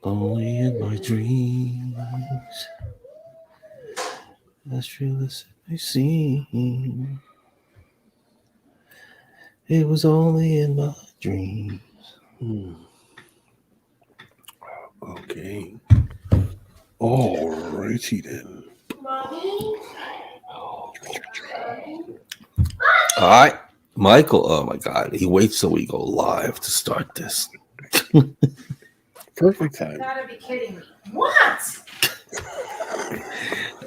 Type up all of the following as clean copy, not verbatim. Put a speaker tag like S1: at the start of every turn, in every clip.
S1: Only in my dreams. As realistic I seem. It was only in my dreams.
S2: Okay. Alrighty then.
S1: All right. Michael, oh my God. He waits till we go live to start this.
S2: Perfect time.
S3: You gotta be kidding me. What?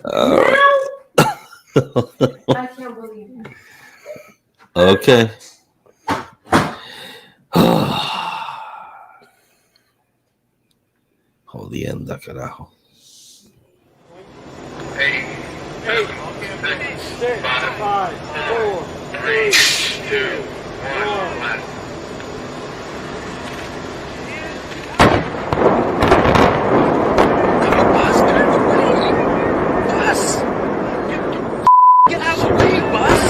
S1: All right.
S3: I can't believe it.
S1: Okay. Jodienda, carajo.
S4: 8, 7, 6, 5, 4, 3, 2, 1, left. Bus! Get out of the way, Bus!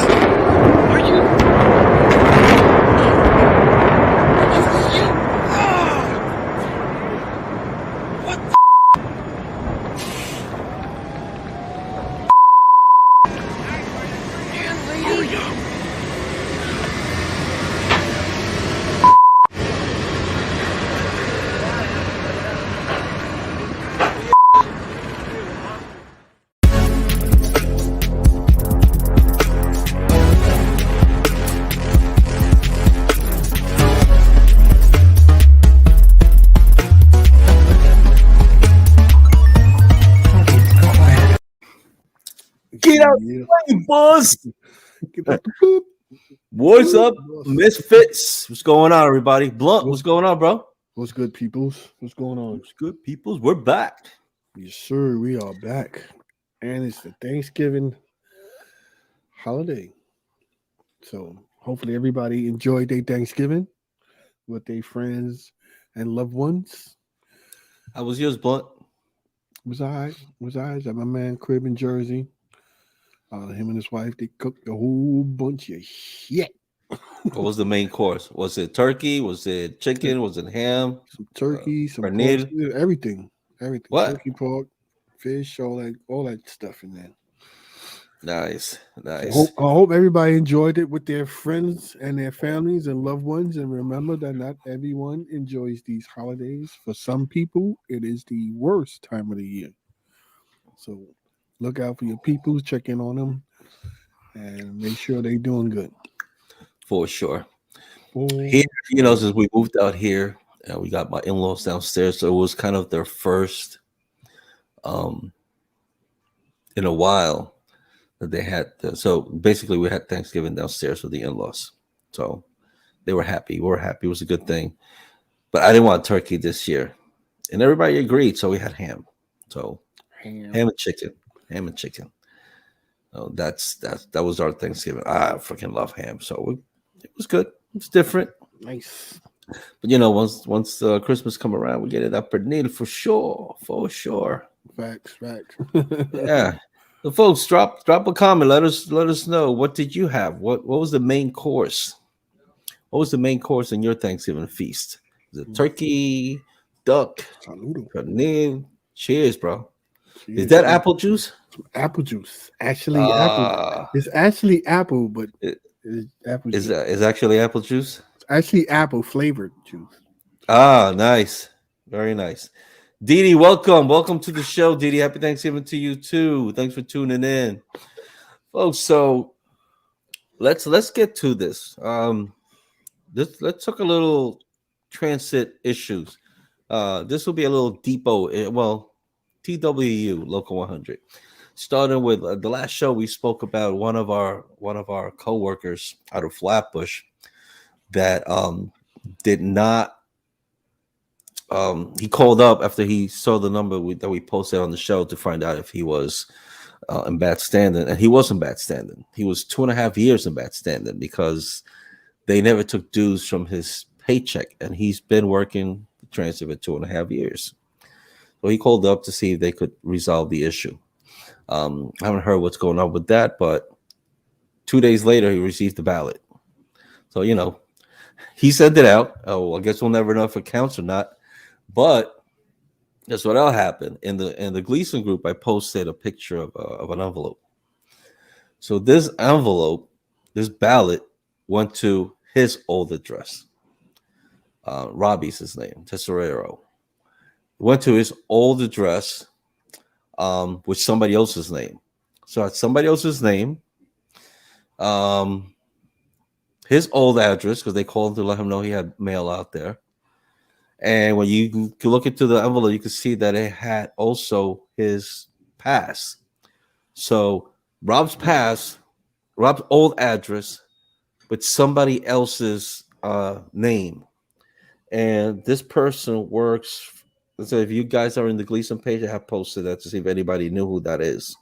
S4: Are you... What the...
S1: Get out
S2: Yeah.
S1: the way, boss.
S2: Get out the poop.
S1: What's up, Misfits? What's going on, everybody? Blunt, what's going on, bro?
S2: What's good, peoples? What's going on?
S1: What's good, peoples? We're back.
S2: Yes, sir. We are back. And it's the Thanksgiving holiday. So hopefully everybody enjoyed their Thanksgiving with their friends and loved ones.
S1: How was yours, Blunt?
S2: Was I? At my man crib in Jersey. Him and his wife, they cooked a whole bunch of shit.
S1: What was the main course? Was it turkey? Was it chicken? Was it ham?
S2: Some turkey, some
S1: pernil?
S2: pork, everything.
S1: What?
S2: Turkey, pork, fish, all that stuff in there.
S1: Nice.
S2: I hope everybody enjoyed it with their friends and their families and loved ones. And remember that not everyone enjoys these holidays. For some people, it is the worst time of the year. So look out for your people, check in on them, and make sure they're doing good.
S1: For sure.
S2: Oh,
S1: Here, since we moved out here, we got my in-laws downstairs, so it was kind of their first in a while that they had. So basically, we had Thanksgiving downstairs with the in-laws. So they were happy. We were happy. It was a good thing. But I didn't want turkey this year, and everybody agreed. So we had ham. So ham and chicken. Oh, that was our Thanksgiving. I freaking love ham. So it was good. It's different.
S2: Nice.
S1: But once Christmas come around, we get it up pernil for sure.
S2: Facts.
S1: Yeah. So folks, drop a comment. Let us know, what did you have? What was the main course? What was the main course in your Thanksgiving feast? Is it turkey, duck,
S2: Saludo.
S1: pernil? Cheers, bro.
S2: Cheers.
S1: Is that apple juice?
S2: Apple juice. Actually, apple. It's actually apple, but it's apple juice.
S1: Is actually apple juice?
S2: It's actually apple flavored juice.
S1: Ah, nice. Very nice. Didi, welcome to the show. Didi, happy Thanksgiving to you too. Thanks for tuning in, folks. So let's get to this. Let's talk a little transit issues. This will be a little depot. Well, TWU Local 100. Starting with the last show, we spoke about one of our coworkers out of Flatbush that did not. He called up after he saw the number that we posted on the show to find out if he was in bad standing, and he was in bad standing. He was 2.5 years in bad standing because they never took dues from his paycheck, and he's been working the transit for 2.5 years. So he called up to see if they could resolve the issue. I haven't heard what's going on with that, but 2 days later, he received the ballot. So, he sent it out. Oh, I guess we'll never know if it counts or not. But that's what'll happen in the Gleason group. I posted a picture of an envelope. So this envelope, this ballot, went to his old address. Robbie's his name, Tesorero. Went to his old address with somebody else's name. So at somebody else's name, his old address, because they called to let him know he had mail out there. And when you look into the envelope, you can see that it had also his pass. So Rob's old address with somebody else's name. And this person works. So if you guys are in the Gleason page, I have posted that to see if anybody knew who that is.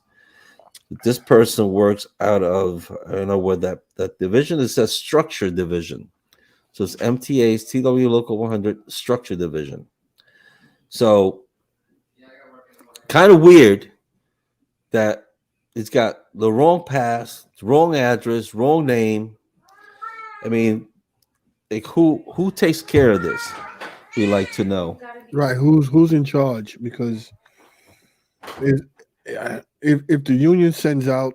S1: This person works out of, I don't know where that division, it says structure division. So it's MTA's TW Local 100 structure division. So kind of weird that it's got the wrong pass, wrong address, wrong name. I mean, like who takes care of this? We like to know.
S2: Right, who's in charge? Because if the union sends out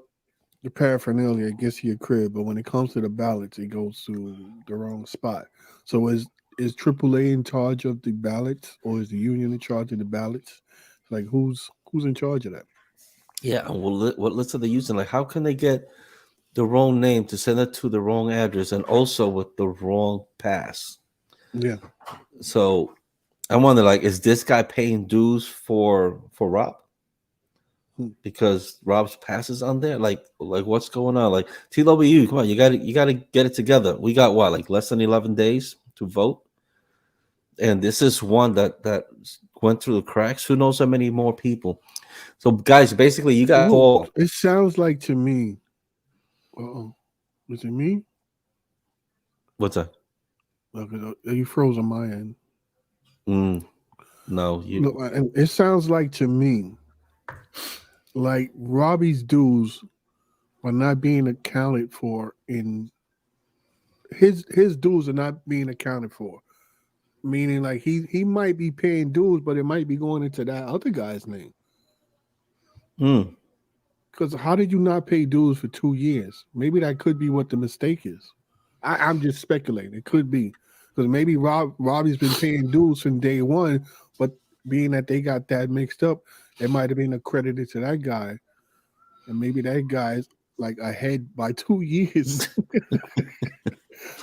S2: the paraphernalia, it gets to your crib, but when it comes to the ballots, it goes to the wrong spot. So is AAA in charge of the ballots, or is the union in charge of the ballots? Like who's in charge of that?
S1: Yeah, well, what list are they using? Like, how can they get the wrong name to send it to the wrong address and also with the wrong pass?
S2: Yeah.
S1: So I wonder, like, is this guy paying dues for Rob? Because Rob's pass is on there. Like what's going on? Like TWU, come on, you gotta get it together. We got what, like less than 11 days to vote, and this is one that went through the cracks. Who knows how many more people? So guys, basically, you got call.
S2: It sounds like to me. Is it me?
S1: What's that?
S2: You froze on my end.
S1: No, you.
S2: Look, it sounds like to me, like Robbie's dues are not being accounted for in his dues are not being accounted for. Meaning, like he might be paying dues, but it might be going into that other guy's name. Because how did you not pay dues for 2 years? Maybe that could be what the mistake is. I'm just speculating. It could be because maybe Robbie's been paying dues from day one, but being that they got that mixed up, it might have been accredited to that guy, and maybe that guy's like ahead by 2 years.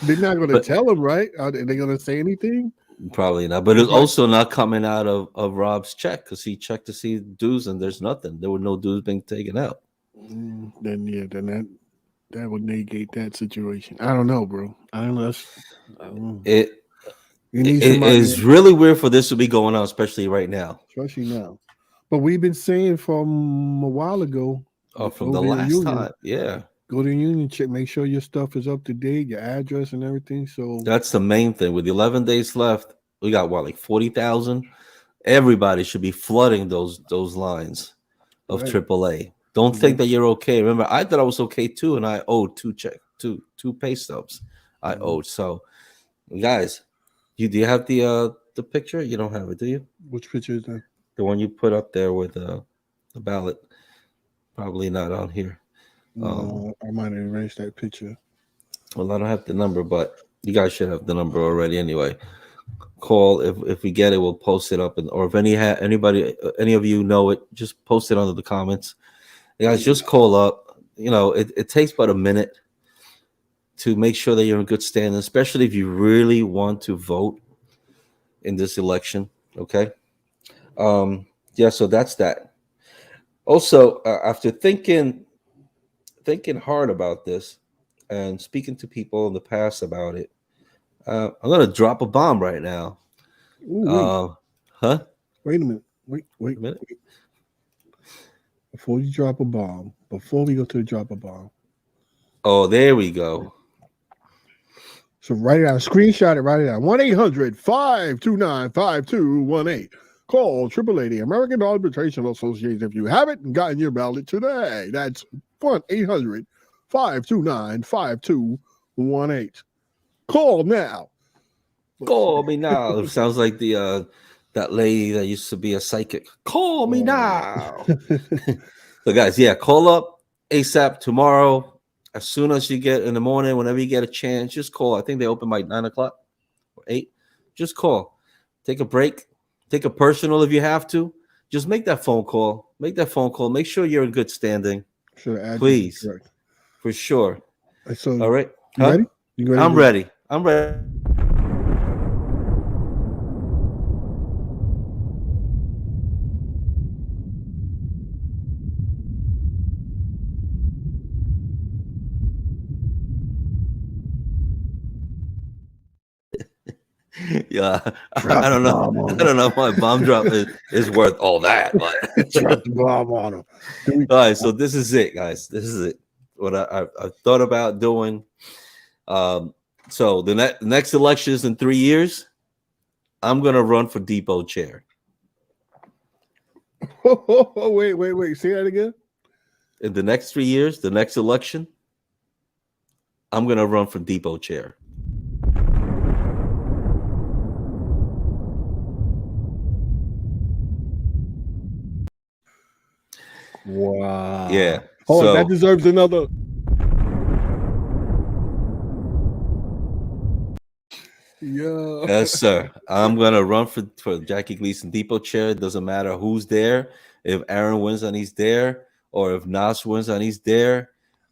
S2: They're not going to tell him, right? Are they going to say anything?
S1: Probably not. But it's also not coming out of Rob's check because he checked to see dues and there's nothing. There were no dues being taken out.
S2: Then that would negate that situation. I don't know, bro. I don't know.
S1: It is really weird for this to be going on, especially right now.
S2: Especially now. But we've been saying from a while ago.
S1: From the last time. Yeah.
S2: Go to the union, check, make sure your stuff is up to date, your address and everything. So
S1: that's the main thing. With 11 days left, we got what, like 40,000? Everybody should be flooding those lines of AAA. Don't think that you're okay. Remember, I thought I was okay too, and I owed two pay stubs. I owed. So, guys, do you have the picture? You don't have it, do you?
S2: Which picture is that?
S1: The one you put up there with the ballot. Probably not on here.
S2: No, I might have erased that picture.
S1: Well, I don't have the number, but you guys should have the number already anyway. Call if we get it, we'll post it up, or if any of you know it, just post it under the comments. You guys, just call up. You know, it takes about a minute to make sure that you're in good standing, especially if you really want to vote in this election. Okay. Yeah. So that's that. Also, after thinking hard about this and speaking to people in the past about it, I'm gonna drop a bomb right now.
S2: Ooh, wait a minute. Wait a minute. Wait. Before you drop a bomb, before we go to the drop a bomb.
S1: Oh, there we go.
S2: So write it out, screenshot it, write it out. 1-800-529-5218. Call AAA, the American Arbitration Association, if you haven't gotten your ballot today. That's 1-800-529-5218. Call now.
S1: Call me now. Sounds like the that lady that used to be a psychic. Call me
S2: Oh.
S1: now. So guys, yeah, call up ASAP tomorrow. As soon as you get in the morning, whenever you get a chance, just call. I think they open by 9 o'clock or 8. Just call. Take a break. Take a personal if you have to. Just make that phone call. Make that phone call. Make sure you're in good standing.
S2: Sure,
S1: Please. For sure.
S2: So,
S1: All right.
S2: you ready? You ready?
S1: I'm ready. I'm ready. Yeah, I don't know. I don't know if my bomb drop is worth all that, but
S2: Drop the bomb on him.
S1: all right. So this is it, guys. This is it. What I thought about doing. So the next election is in 3 years. I'm gonna run for depot chair.
S2: Wait. Say that again.
S1: In the next 3 years, the next election, I'm gonna run for depot chair.
S2: Wow.
S1: Yeah.
S2: Oh,
S1: So
S2: that deserves another. Yeah.
S1: yes, sir. I'm gonna run for Jackie Gleason depot chair. It doesn't matter who's there. If Aaron wins and he's there, or if Nas wins and he's there,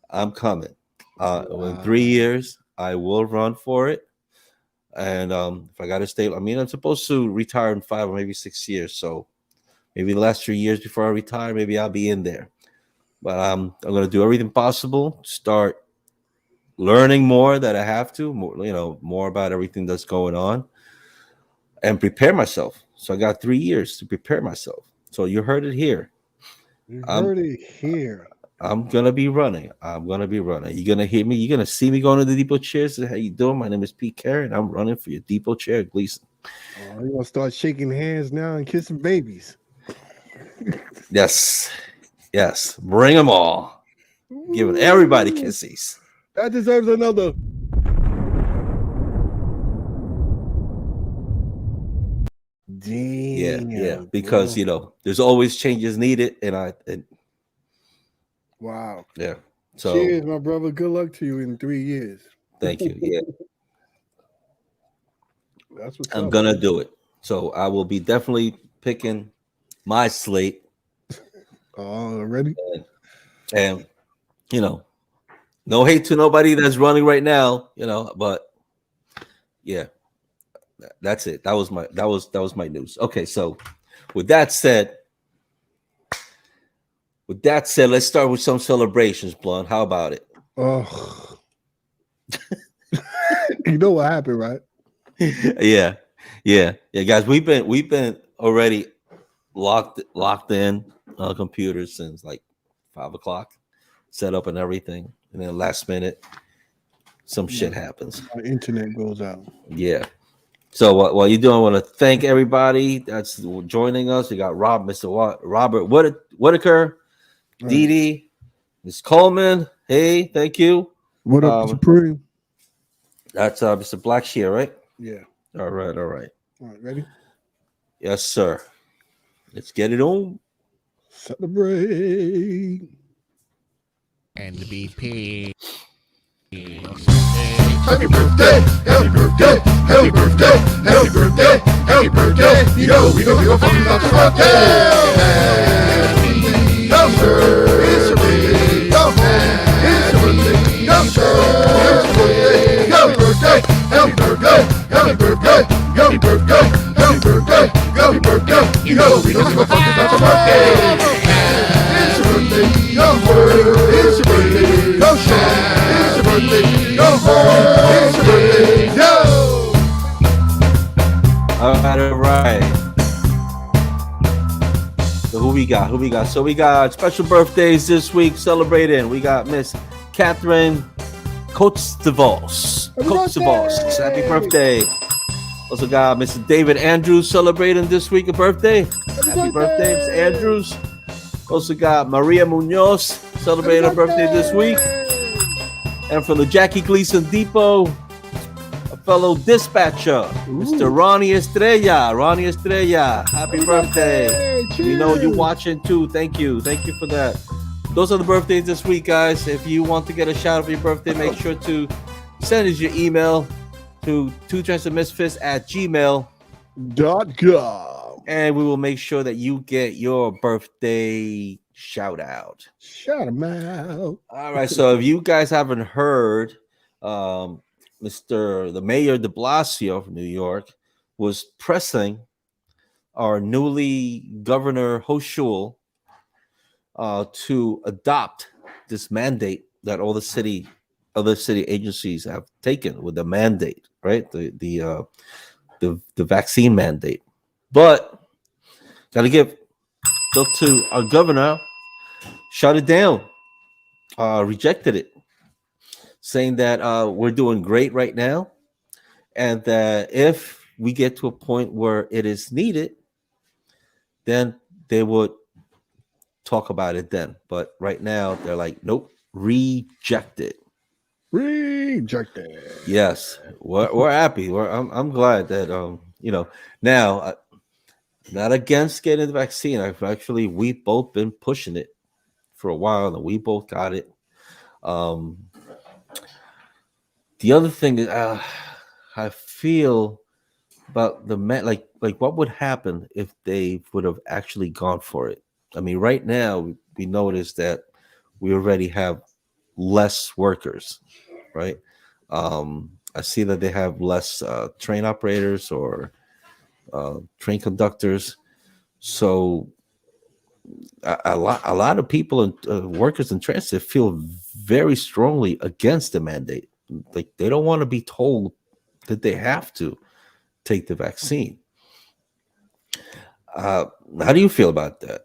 S1: I'm coming. In 3 years, I will run for it. And if I got to stay, I mean, I'm supposed to retire in 5 or maybe 6 years. So maybe the last 3 years before I retire, maybe I'll be in there. But I'm gonna do everything possible. Start learning more that I have to, more about everything that's going on, and prepare myself. So I got 3 years to prepare myself. So you heard it here.
S2: You heard it here.
S1: I'm gonna be running. You're gonna hear me. You're gonna see me going to the depot chair. Say, how you doing? My name is Pete Carey, and I'm running for your depot chair, Gleason.
S2: Oh, you're gonna start shaking hands now and kissing babies.
S1: Yes. Bring them all. Giving everybody kisses.
S2: That deserves another. Damn.
S1: Yeah. Because there's always changes needed, and
S2: wow.
S1: yeah. So
S2: cheers, my brother. Good luck to you in 3 years.
S1: thank you. Yeah.
S2: That's what's
S1: I'm
S2: up,
S1: gonna
S2: man.
S1: do it. So I will be definitely picking my slate.
S2: Ready?
S1: And no hate to nobody that's running right now, but yeah, that's it. That was my news. Okay, so with that said, let's start with some celebrations, Blunt. How about it?
S2: Oh, you know what happened, right?
S1: Yeah, guys. We've been already locked in on computers since like 5 o'clock, set up and everything, and then last minute, some shit happens.
S2: Our internet goes out.
S1: Yeah. So while you're doing, I want to thank everybody that's joining us. We got Robert Whitaker,
S2: Right.
S1: Dee Dee, Miss Coleman. Hey, thank you.
S2: What up, Supreme?
S1: That's Mr. Blackshear, right?
S2: Yeah.
S1: All right.
S2: All right, ready?
S1: Yes, sir. Let's get it on.
S2: Celebrate.
S4: And the BP.
S5: Happy birthday, happy birthday, happy birthday, happy birthday, happy birthday. We go fucking Dr. Birthday. Happy birthday, it's your birthday, it's your birthday, it's your birthday, happy birthday, happy birthday, happy birthday, happy birthday, happy birthday. You know we go fucking Dr. Birthday. It's your birthday, your word, it's your birthday, go shine. It's your birthday, go home. It's your birthday, yo.
S1: All right. So who we got? So we got special birthdays this week celebrating. We got Miss Catherine Coates DeVos. Happy birthday. Also got Mr. David Andrews celebrating this week a birthday. Happy birthday, Mr. Andrews. Also got Maria Munoz celebrating her birthday this week. And from the Jackie Gleason Depot, a fellow dispatcher, Mr. Ronnie Estrella. Ronnie Estrella, happy birthday. We know you're watching too. Thank you for that. Those are the birthdays this week, guys. If you want to get a shout out for your birthday, make sure to send us your email to
S2: twotransmisfits@gmail.com,
S1: and we will make sure that you get your birthday shout out.
S2: Shout them out.
S1: All right. So if you guys haven't heard, the mayor de Blasio from New York was pressing our newly governor Hochul to adopt this mandate that all the other city agencies have taken with the mandate, right? The vaccine mandate. But gotta give up to our governor, shut it down, rejected it, saying that we're doing great right now, and that if we get to a point where it is needed, then they would talk about it then. But right now, they're like, nope, rejected.
S2: Rejected.
S1: Yes, we're happy. I'm glad that now not against getting the vaccine. We've both been pushing it for a while, and we both got it. The other thing is, I feel about the like what would happen if they would have actually gone for it. I mean, right now we notice that we already have less workers, right? I see that they have less train operators or train conductors. So a lot of people and workers in transit feel very strongly against the mandate. Like they don't want to be told that they have to take the vaccine. How do you feel about that?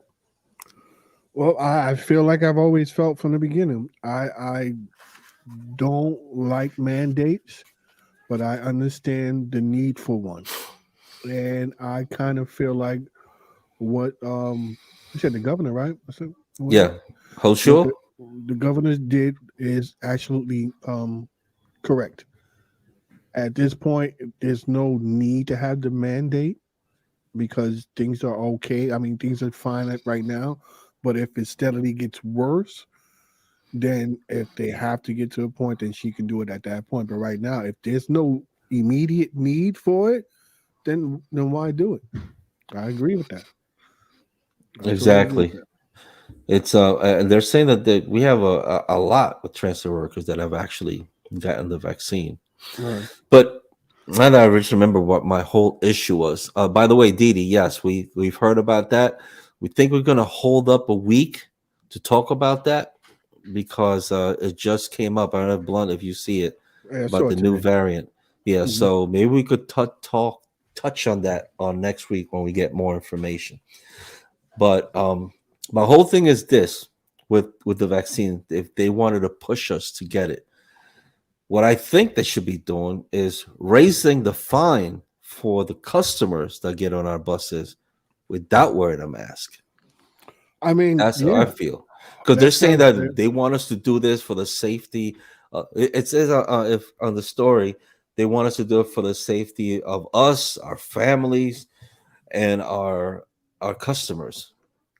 S2: Well, I feel like I've always felt from the beginning. I don't like mandates, but I understand the need for one. And I kind of feel like what you said, the governor, right?
S1: Yeah, Hochul.
S2: The governor did is absolutely correct. At this point, there's no need to have the mandate because things are okay. I mean, things are fine right now. But if it steadily gets worse, then if they have to get to a point, then she can do it at that point. But right now, if there's no immediate need for it, then why do it? I agree with that.
S1: Exactly. It's and they're saying that we have a lot of transfer workers that have actually gotten the vaccine.
S2: Right.
S1: But now that I just remember what my whole issue was. By the way, Didi, yes, we've heard about that. We think we're going to hold up a week to talk about that because it just came up. I don't know, Blunt, if you see it, about the new variant. Yeah, so maybe we could touch on that on next week when we get more information. But my whole thing is this with the vaccine, if they wanted to push us to get it, what I think they should be doing is raising the fine for the customers that get on our buses without wearing a mask.
S2: I mean,
S1: that's how I feel, because they're saying that they want us to do this for the safety. It says if on the story they want us to do it for the safety of us, our families, and our customers.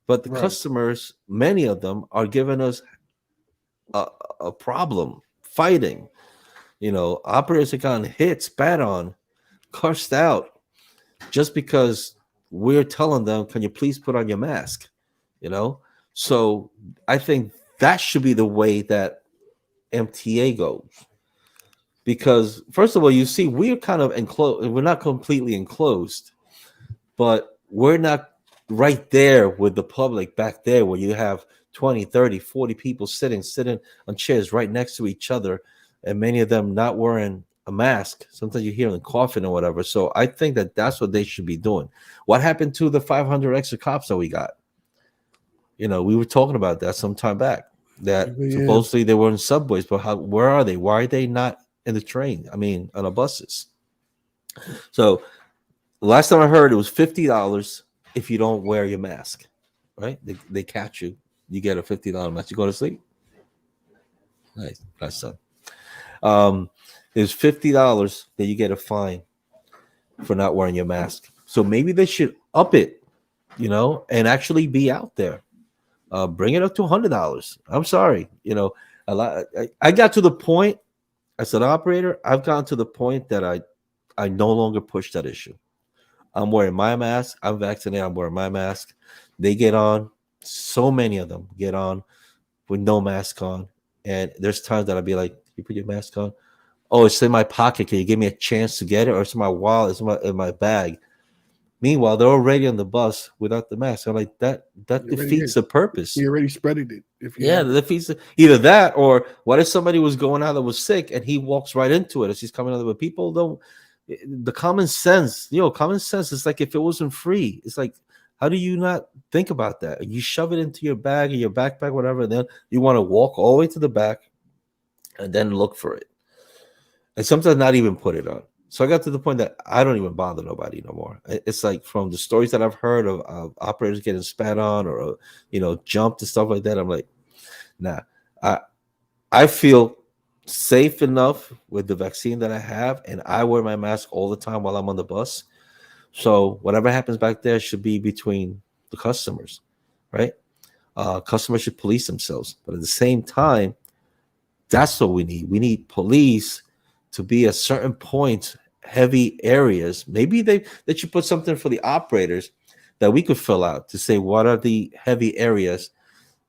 S1: But the customers, many of them, are giving us a problem fighting. Operators have gotten hit, spat on, cursed out, just because we're telling them, can you please put on your mask? So I think that should be the way that MTA goes. Because first of all, you see, we're kind of enclosed. We're not completely enclosed, but we're not right there with the public back there where you have 20, 30, 40 people sitting on chairs right next to each other, and many of them not wearing a mask. Sometimes you hear them coughing or whatever. So I think that that's what they should be doing. What happened to the 500 extra cops that we got? We were talking about that some time back, that supposedly they were in subways, but where are they? Why are they not in the train? I mean, on the buses. So last time I heard, it was $50 if you don't wear your mask, right? They catch you, you get a $50 mask. You go to sleep. Nice son. is $50 that you get a fine for not wearing your mask. So maybe they should up it, and actually be out there. Bring it up to $100. I'm sorry, a lot. I got to the point as an operator. I've gotten to the point that I no longer push that issue. I'm wearing my mask. I'm vaccinated. I'm wearing my mask. They get on. So many of them get on with no mask on. And there's times that I'll be like, "You put your mask on? Oh, it's in my pocket. Can you give me a chance to get it? Or it's in my wallet. It's in my bag." Meanwhile, they're already on the bus without the mask. I'm like, that defeats the purpose.
S2: He already spreaded it.
S1: Yeah, that defeats either that, or what if somebody was going out that was sick and he walks right into it as he's coming out? But people don't. The common sense, common sense is like if it wasn't free, it's like, how do you not think about that? You shove it into your bag or your backpack, whatever, and then you want to walk all the way to the back and then look for it. And sometimes not even put it on. So I got to the point that I don't even bother nobody no more. It's like from the stories that I've heard of operators getting spat on or jumped and stuff like that. I'm like, nah. I feel safe enough with the vaccine that I have, and I wear my mask all the time while I'm on the bus. So whatever happens back there should be between the customers, right? Customers should police themselves, but at the same time, that's what we need. We need police to be at certain points, heavy areas. Maybe they should put something for the operators that we could fill out to say what are the heavy areas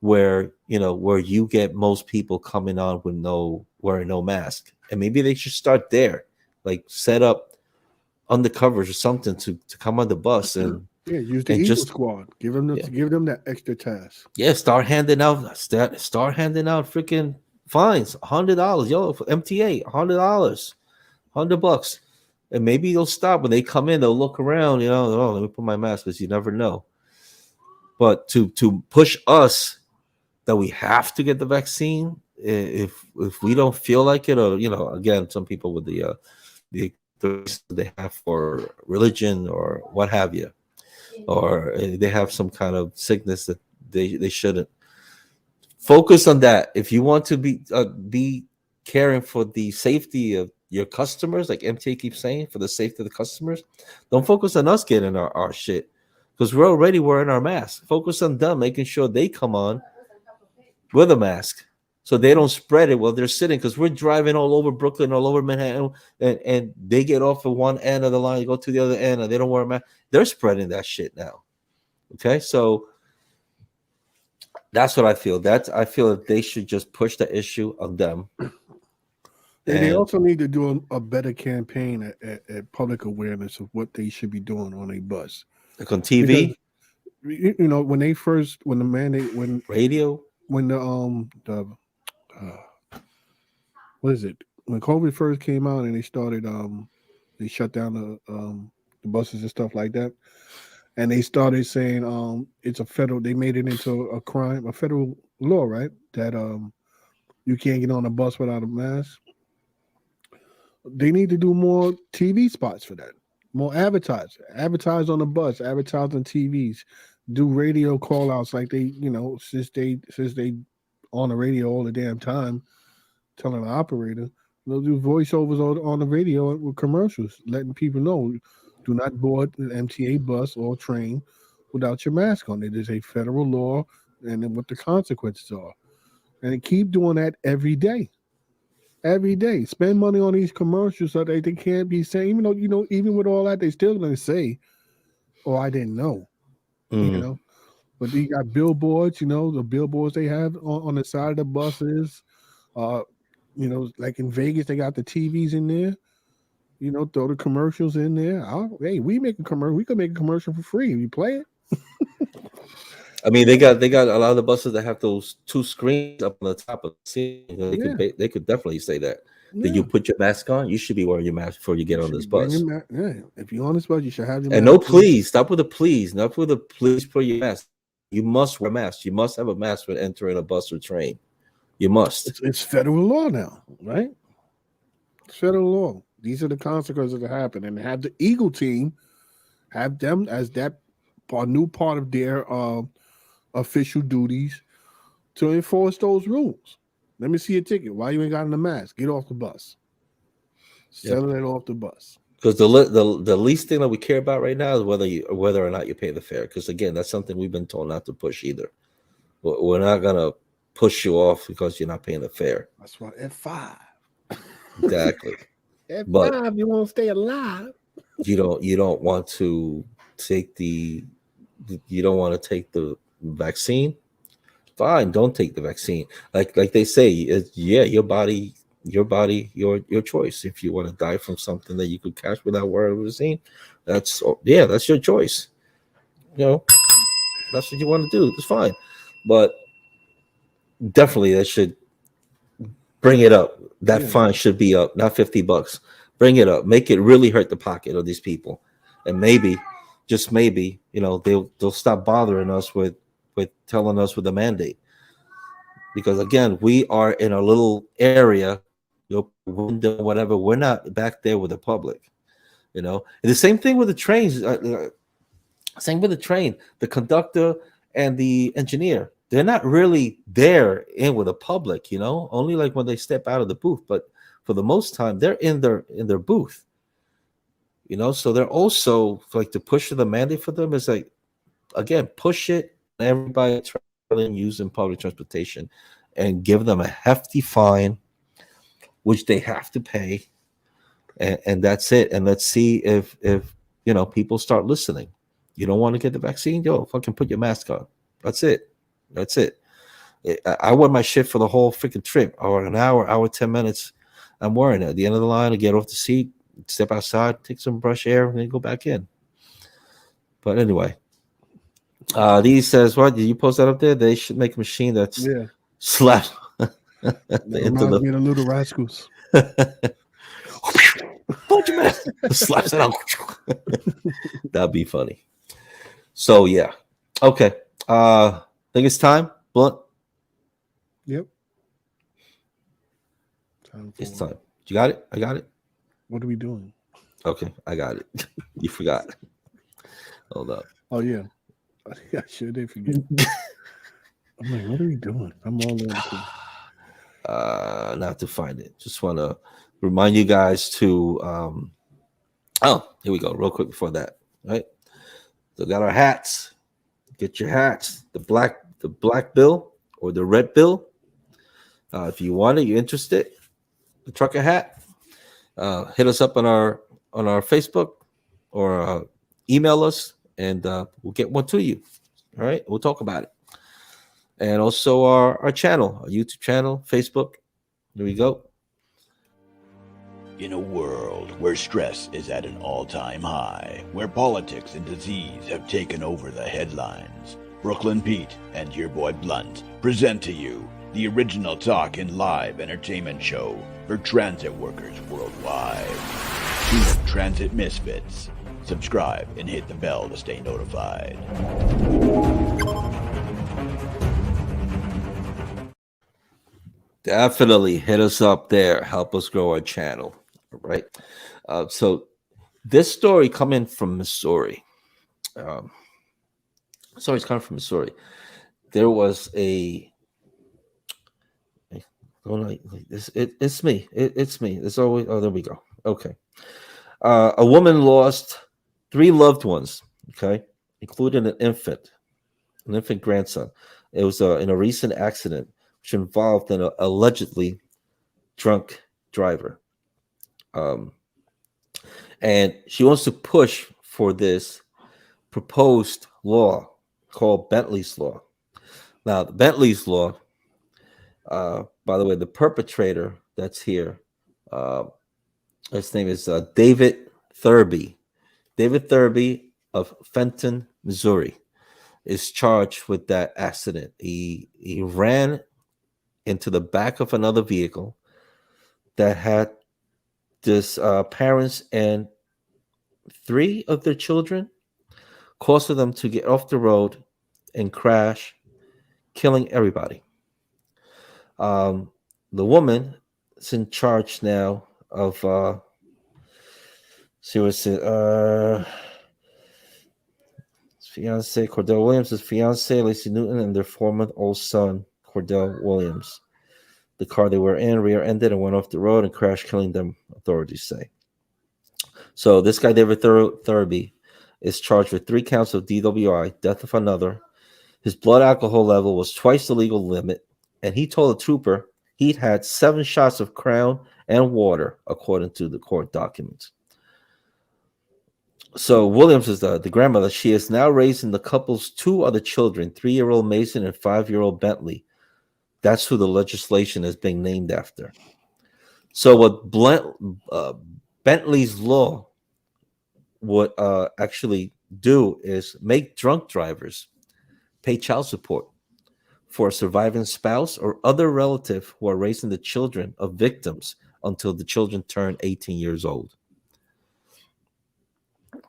S1: where you get most people coming on with wearing no mask. And maybe they should start there, like set up undercovers or something to come on the bus and
S2: use the Eagle Squad. Give them that extra task.
S1: Yeah, start handing out freaking fines, $100. Yo, for MTA, $100, $100. And maybe they'll stop when they come in. They'll look around. Oh, let me put my mask because you never know. But to push us that we have to get the vaccine if we don't feel like it, or again, some people with the they have for religion or what have you, or they have some kind of sickness that they shouldn't. Focus on that. If you want to be caring for the safety of your customers, like MTA keeps saying, for the safety of the customers, don't focus on us getting our shit because we're already wearing our mask. Focus on them, making sure they come on with a mask so they don't spread it while they're sitting, because we're driving all over Brooklyn, all over Manhattan, and they get off at one end of the line, go to the other end, and they don't wear a mask. They're spreading that shit now. Okay, so that's what I feel. I feel that they should just push the issue on them.
S2: They also need to do a better campaign at public awareness of what they should be doing on a bus.
S1: Like on TV?
S2: Because, when
S1: radio?
S2: When what is it? When COVID first came out and they started, they shut down the buses and stuff like that. And they started saying it's a federal. They made it into a crime, a federal law, right? That you can't get on a bus without a mask. They need to do more TV spots for that. More advertise on the bus, advertise on TVs, do radio call outs like they, since they on the radio all the damn time, telling the operator, they'll do voiceovers on the radio with commercials, letting people know, do not board an MTA bus or train without your mask on. It is a federal law, and then what the consequences are. And they keep doing that every day. Every day. Spend money on these commercials so that they can't be saying, even though, even with all that, they still going to say, oh, I didn't know.
S1: Mm-hmm.
S2: But you got billboards, the billboards they have on the side of the buses. Like in Vegas, they got the TVs in there. Throw the commercials in there. Hey, we make a commercial. We could make a commercial for free. You play it.
S1: I mean, they got a lot of the buses that have those two screens up on the top of the seat. They could definitely say that. Yeah. That you put your mask on, you should be wearing your mask before you get on this bus.
S2: If you're on this bus, you should have your mask.
S1: And no, please stop with the please. Not with the please put your mask. You must wear a mask. You must have a mask when entering a bus or train. You must.
S2: It's federal law now, right? It's federal law. These are the consequences that happen, and have the Eagle team have them as that new part of their official duties to enforce those rules. Let me see your ticket. Why you ain't got in the mask? Get off the bus. selling it off the bus.
S1: Because the least thing that we care about right now is whether or not you pay the fare. Because again, that's something we've been told not to push either. We're not gonna push you off because you're not paying the fare.
S2: That's why F5.
S1: Exactly.
S2: F5,
S1: But
S2: you want to stay alive.
S1: you don't want to take the vaccine. Fine, don't take the vaccine. Like they say, your body, your choice. If you want to die from something that you could catch without wearing a vaccine, that's your choice. That's what you want to do. It's fine, but definitely that should bring it up. That fine should be up, not $50. Bring it up. Make it really hurt the pocket of these people, and maybe, just maybe, they'll stop bothering us with telling us with a mandate. Because again, we are in a little area, window, whatever. We're not back there with the public. And the same thing with the trains. Same with the train. The conductor and the engineer, they're not really there in with the public. Only like when they step out of the booth. But for the most time, they're in their booth. So they're also like, to push the mandate for them is like, again, push it. Everybody traveling using public transportation, and give them a hefty fine, which they have to pay, and that's it. And let's see if people start listening. You don't want to get the vaccine? Yo, fucking put your mask on. That's it. I wear my shit for the whole freaking trip, or an hour 10 minutes. I'm wearing it. At the end of the line, I get off the seat, step outside, take some fresh air, and then go back in. But anyway, Dee says, what did you post that up there? They should make a machine that's slapped into
S2: the Little Rascals.
S1: Slaps it out. That'd be funny. So yeah, okay. Think it's time, Blunt.
S2: Yep.
S1: It's time. You got it? I got it.
S2: What are we doing?
S1: Okay, I got it. You forgot. Hold up.
S2: Oh yeah. I sure did forget. I'm like, what are we doing? I'm all in.
S1: Not to find it. Just want to remind you guys to here we go. Real quick before that. Right. So got our hats. Get your hats. The black bill or the red bill. If you want it, you're interested. The trucker hat. Hit us up on our Facebook or email us, and we'll get one to you. All right, we'll talk about it. And also our channel, our YouTube channel, Facebook. There we go.
S6: In a world where stress is at an all-time high, where politics and disease have taken over the headlines, Brooklyn Pete and your boy Blunt present to you the original talk and live entertainment show for transit workers worldwide. Team Transit Misfits. Subscribe and hit the bell to stay notified.
S1: Definitely hit us up there. Help us grow our channel. Right. So this story coming from Missouri. Story's coming from Missouri. There was it's me. It's me. It's always. Oh, there we go. Okay. A woman lost 3 loved ones. Okay, including an infant grandson. It was in a recent accident which involved an allegedly drunk driver. And she wants to push for this proposed law called Bentley's Law. Now, the Bentley's Law, by the way, the perpetrator that's here, his name is David Thurby. David Thurby of Fenton, Missouri, is charged with that accident. He ran into the back of another vehicle that had this parents and 3 of their children, causing them to get off the road and crash, killing everybody. The woman is in charge now of fiance Cordell Williams, his fiance Lacey Newton, and their 4-month-old son Cordell Williams. The car they were in rear-ended and went off the road and crashed, killing them, authorities say. So this guy, David Thurby, is charged with 3 counts of DWI, death of another. His blood alcohol level was twice the legal limit, and he told a trooper he'd had 7 shots of Crown and water, according to the court documents. So Williams is the grandmother. She is now raising the couple's 2 other children, 3-year-old Mason and 5-year-old Bentley. That's who the legislation is being named after. So what Bentley's law would actually do is make drunk drivers pay child support for a surviving spouse or other relative who are raising the children of victims until the children turn 18 years old.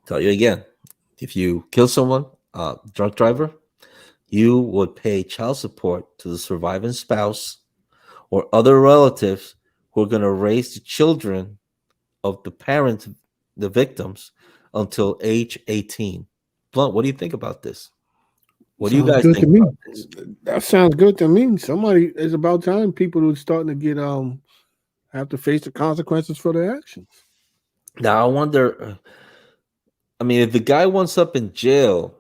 S1: Tell you again, if you kill someone, drunk driver, you would pay child support to the surviving spouse or other relatives who are going to raise the children of the parents, the victims, until age 18. Blunt, what do you think about this? What do you
S2: Sounds
S1: guys
S2: good
S1: think
S2: to me.
S1: about this?
S2: That sounds good to me. Somebody, it's about time people are starting to get have to face the consequences for their actions.
S1: Now, I wonder, I mean, if the guy wants up in jail,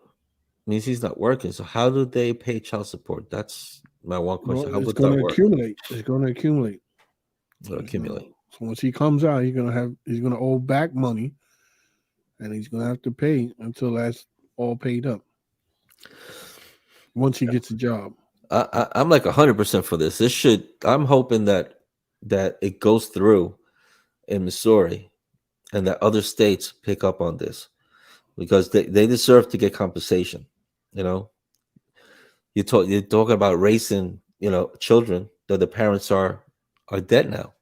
S1: means he's not working. So how do they pay child support? That's my one question.
S2: Well,
S1: How
S2: it's
S1: would
S2: going
S1: that
S2: to
S1: work?
S2: accumulate. It's going to accumulate.
S1: It'll accumulate.
S2: So once he comes out, he's gonna owe back money, and he's gonna have to pay until that's all paid up. Once he gets a job.
S1: I'm like 100% for this. This should. I'm hoping that it goes through in Missouri, and that other states pick up on this because they deserve to get compensation. You know, you're talking about raising children that the parents are dead now,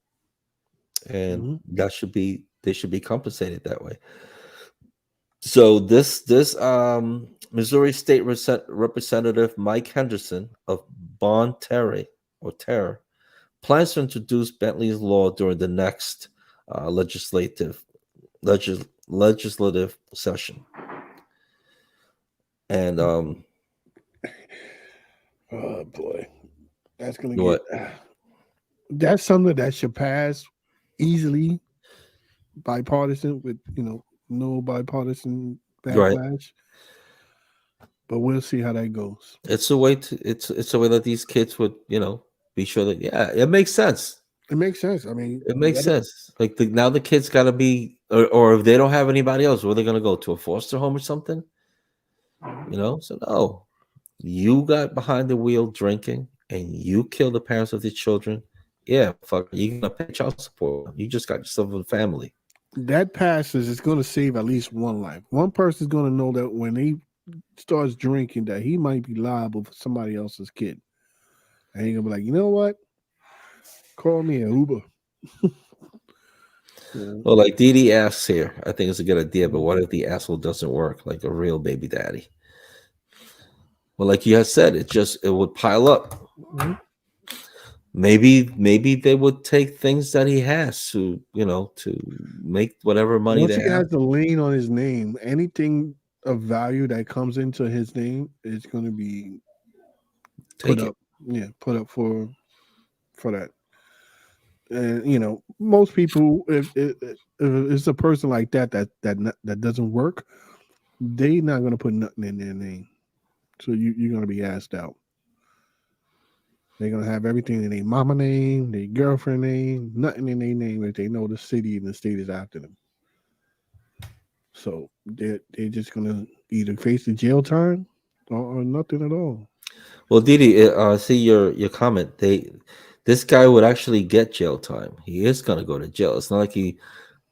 S1: and they should be compensated that way. So this Missouri State Representative Mike Henderson of Bon Terre plans to introduce Bentley's law during the next legislative session. And
S2: Oh boy, that's gonna
S1: what?
S2: That's something that should pass easily, bipartisan with no bipartisan
S1: Right.
S2: backlash. But we'll see how that goes.
S1: It's a way that these kids would be sure that it makes sense.
S2: It makes sense. I mean,
S1: It makes sense. Like now the kids got to be, or if they don't have anybody else, where are they going to go to a foster home or something? So no, you got behind the wheel drinking and you kill the parents of the children. Yeah, fuck, you're gonna pay child support. You just got yourself a family.
S2: That passes is going to save at least one life. One person's going to know that when he starts drinking, that he might be liable for somebody else's kid, and he's gonna be like, you know what? Call me an Uber.
S1: Well, like Dee Dee asks here, I think it's a good idea, but what if the asshole doesn't work like a real baby daddy? Well, like you had said, it would pile up.
S2: Mm-hmm.
S1: Maybe they would take things that he has to make whatever money
S2: Once
S1: they
S2: he
S1: have.
S2: has the lien on his name, anything of value that comes into his name is going to be put up. Yeah, put up for that. And most people, if it's a person like that doesn't work, they're not going to put nothing in their name. So you're going to be asked out. They're going to have everything in their mama name, their girlfriend name, nothing in their name if they know the city and the state is after them. So they're just going to either face the jail time or nothing at all.
S1: Well, Didi, see your comment. This guy would actually get jail time. He is going to go to jail. It's not like he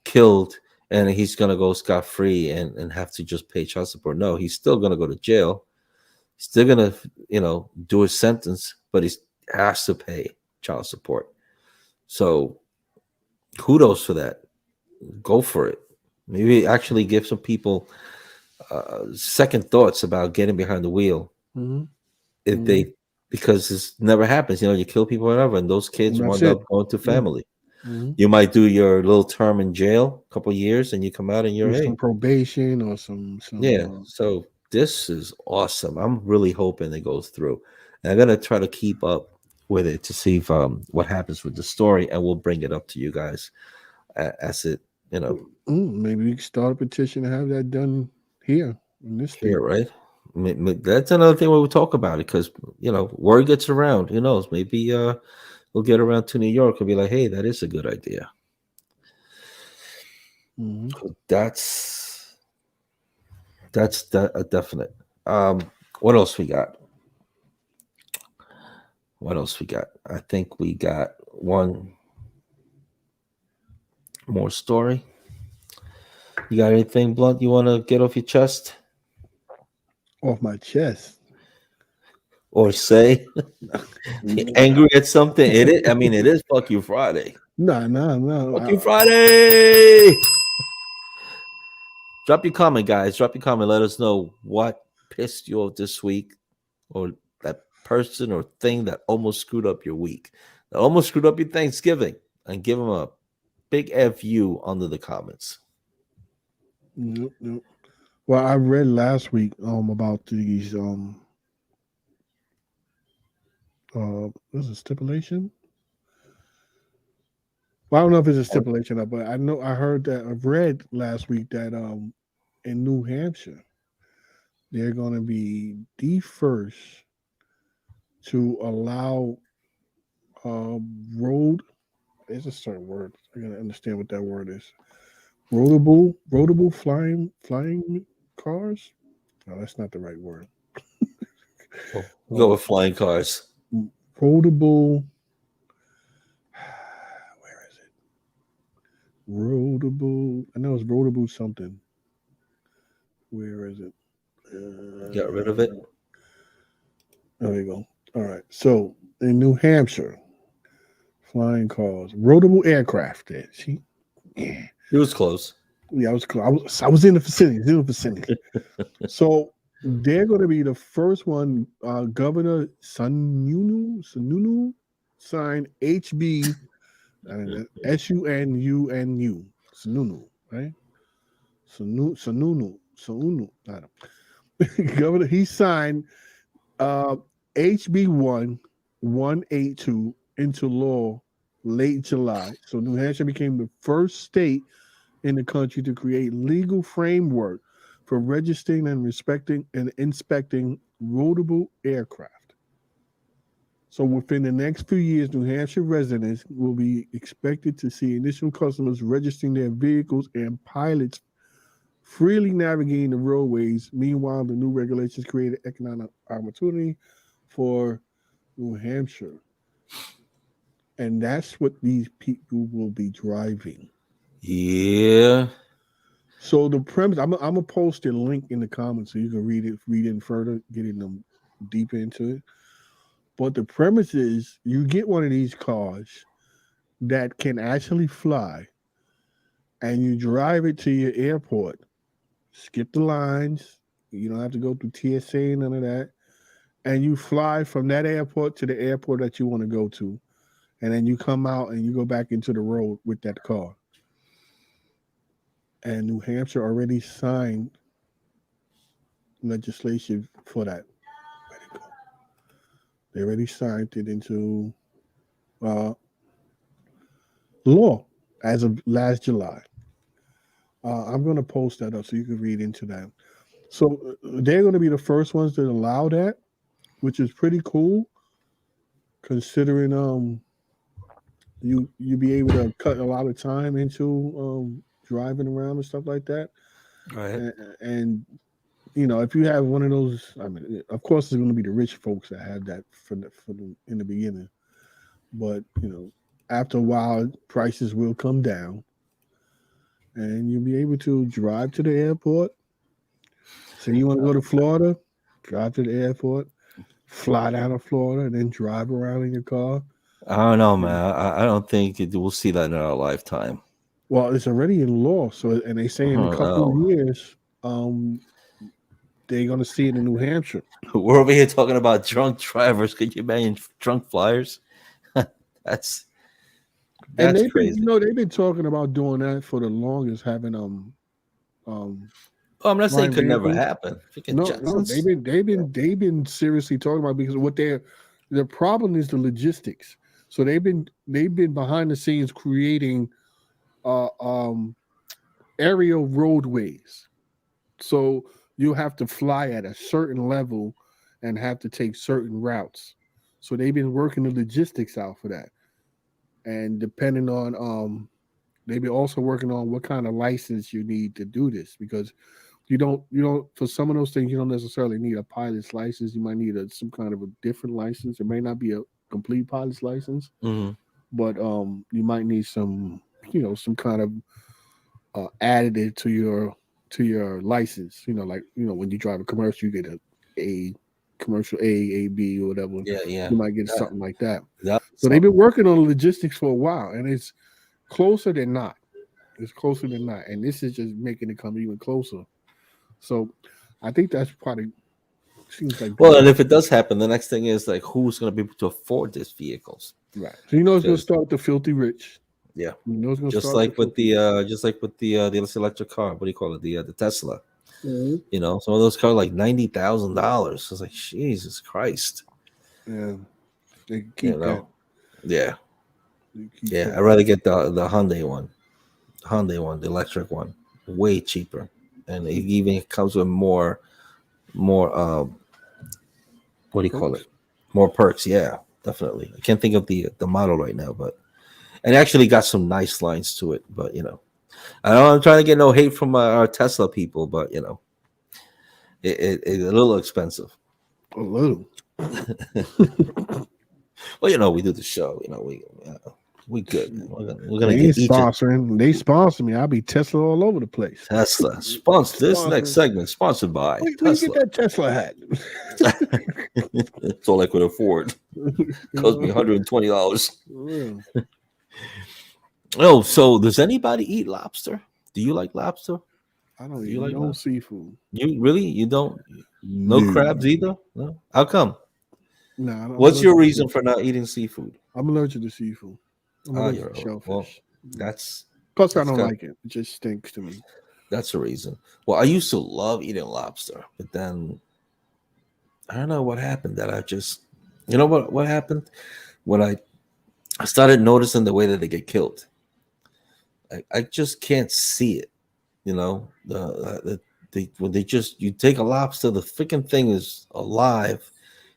S1: killed and he's going to go scot-free and have to just pay child support. No, he's still going to go to jail. He's still going to, do his sentence, but he has to pay child support. So kudos for that. Go for it. Maybe actually give some people second thoughts about getting behind the wheel.
S2: Mm-hmm.
S1: If they, because this never happens, you kill people, whatever, and those kids wind up going to family.
S2: Mm-hmm.
S1: You might do your little term in jail, a couple of years, and you come out and you're
S2: some probation or some
S1: So this is awesome. I'm really hoping it goes through, and I'm gonna try to keep up with it to see if what happens with the story, and we'll bring it up to you guys as it, you know,
S2: Maybe we can start a petition to have that done here in this state.
S1: here, right? That's another thing we will talk about it because you know word gets around. Who knows? Maybe we'll get around to New York and be like, hey, that is a good idea.
S2: Mhm.
S1: That's a definite. What else we got? What else we got? I think we got one more story. You got anything, Blunt, you want to get off your chest
S2: Off my chest.
S1: or say? Angry at something? It is. I mean, it is Fuck You Friday.
S2: No.
S1: Fuck You Friday. Drop your comment, guys. Drop your comment. Let us know what pissed you off this week, or that person or thing that almost screwed up your week, that almost screwed up your Thanksgiving, and give them a big FU under the comments.
S2: Nope. Well, I read last week about these was it stipulation? Well, I don't know if it's a stipulation, but I know I heard that I've read last week that in New Hampshire they're going to be the first to allow road. There's a certain word. I gotta understand what that word is. Roadable flying cars. No, that's not the right word.
S1: We'll go with flying cars.
S2: Roadable. Where is it? Roadable. I know it's roadable something. Where is it?
S1: Get rid of it.
S2: There we go. All right. So in New Hampshire, flying cars, roadable aircraft. There. See, yeah,
S1: It was close.
S2: I was close. I was in the vicinity. So they're going to be the first one. Governor Sununu signed HB SUNUNU. Sununu, right? Sununu. I don't. Governor, he signed HB 182 into law late July. So New Hampshire became the first state in the country to create legal framework for registering and inspecting roadable aircraft. So within the next few years, New Hampshire residents will be expected to see initial customers registering their vehicles and pilots freely navigating the roadways. Meanwhile, the new regulations created economic opportunity for New Hampshire. And that's what these people will be driving.
S1: Yeah.
S2: So the premise, I'm gonna post a link in the comments so you can read in further, getting them deep into it. But the premise is you get one of these cars that can actually fly, and you drive it to your airport. Skip the lines. You don't have to go through TSA, none of that. And you fly from that airport to the airport that you want to go to. And then you come out and you go back into the road with that car. And New Hampshire already signed legislation for that. Where'd it go? They already signed it into law as of last July. I'm going to post that up so you can read into that. So they're going to be the first ones that allow that, which is pretty cool, considering you be able to cut a lot of time into driving around and stuff like that.
S1: Right.
S2: And you know, if you have one of those, I mean, of course, it's going to be the rich folks that have that in the beginning. But you know, after a while, prices will come down, and you'll be able to drive to the airport. So you want to go to Florida, drive to the airport, fly down to Florida, and then drive around in your car.
S1: I don't know, man. I don't think we'll see that in our lifetime.
S2: Well, it's already in law. So, and they say in a couple of years, they're going to see it in New Hampshire.
S1: We're over here talking about drunk drivers. Could you imagine drunk flyers? That's
S2: And they've
S1: crazy.
S2: been, you know, they've been talking about doing that for the longest, having
S1: Oh, I'm not saying it could never
S2: vehicles.
S1: happen.
S2: No, they've been seriously talking about it because what they're The problem is the logistics. So they've been behind the scenes creating uh, um, aerial roadways. So you have to fly at a certain level and have to take certain routes. So they've been working the logistics out for that. And depending on they've been also working on what kind of license you need to do this, because you don't for some of those things you don't necessarily need a pilot's license. You might need some kind of a different license. It may not be a complete pilot's license,
S1: Hmm.
S2: but you might need some some kind of additive to your license. Like when you drive a commercial, you get a commercial A B or whatever.
S1: Yeah, yeah.
S2: You might get
S1: That,
S2: something like that.
S1: that,
S2: So they've been working on logistics for a while, and it's closer than not. It's closer than not, and this is just making it come even closer. So I think that's probably seems like
S1: well, and if it does happen, the next thing is like who's going to be able to afford these vehicles?
S2: right. So it's going to
S1: Because
S2: start with the filthy rich.
S1: yeah,
S2: It's going to
S1: just
S2: start
S1: like with
S2: filthy rich.
S1: the electric car. What do you call it? The Tesla.
S2: Mhm.
S1: Some of those cars like $90,000. It's like Jesus Christ.
S2: Yeah, they can
S1: You
S2: keep that.
S1: know, yeah,
S2: They can keep
S1: yeah.
S2: that.
S1: I'd rather get the Hyundai one, the electric one, way cheaper, and it even comes with more what do you call
S2: Perks.
S1: it? More perks. Yeah, definitely. I can't think of the model right now, but and it actually got some nice lines to it. But I don't. I'm trying to get no hate from our Tesla people, but it's a little expensive.
S2: A little.
S1: Well, we do the show. We good. Man. We're gonna
S2: They
S1: get
S2: ain't
S1: each of
S2: sponsoring. They sponsor me. I'll be Tesla all over the place.
S1: Tesla. Sponsor this next
S2: Sponsoring.
S1: segment. Sponsored by
S2: Where you get
S1: Tesla.
S2: that Tesla hat?
S1: That's all I could afford. Cost me $120.
S2: Yeah.
S1: Oh, so does anybody eat lobster? Do you like lobster?
S2: I don't
S1: Do
S2: eat
S1: you like
S2: no
S1: that?
S2: seafood.
S1: You really? You don't? No
S2: No.
S1: crabs either? No. How come?
S2: Nah, I'm
S1: What's your
S2: allergic to
S1: reason
S2: seafood.
S1: for not eating seafood?
S2: I'm allergic to seafood. I'm
S1: Ah,
S2: allergic
S1: you're
S2: to
S1: well.
S2: shellfish.
S1: That's
S2: Plus, I
S1: that's
S2: don't
S1: good.
S2: like it. It just stinks to me.
S1: That's a reason. Well, I used to love eating lobster, but then I don't know what happened. That I just, what happened when I started noticing the way that they get killed. I just can't see it. When they just you take a lobster, the freaking thing is alive,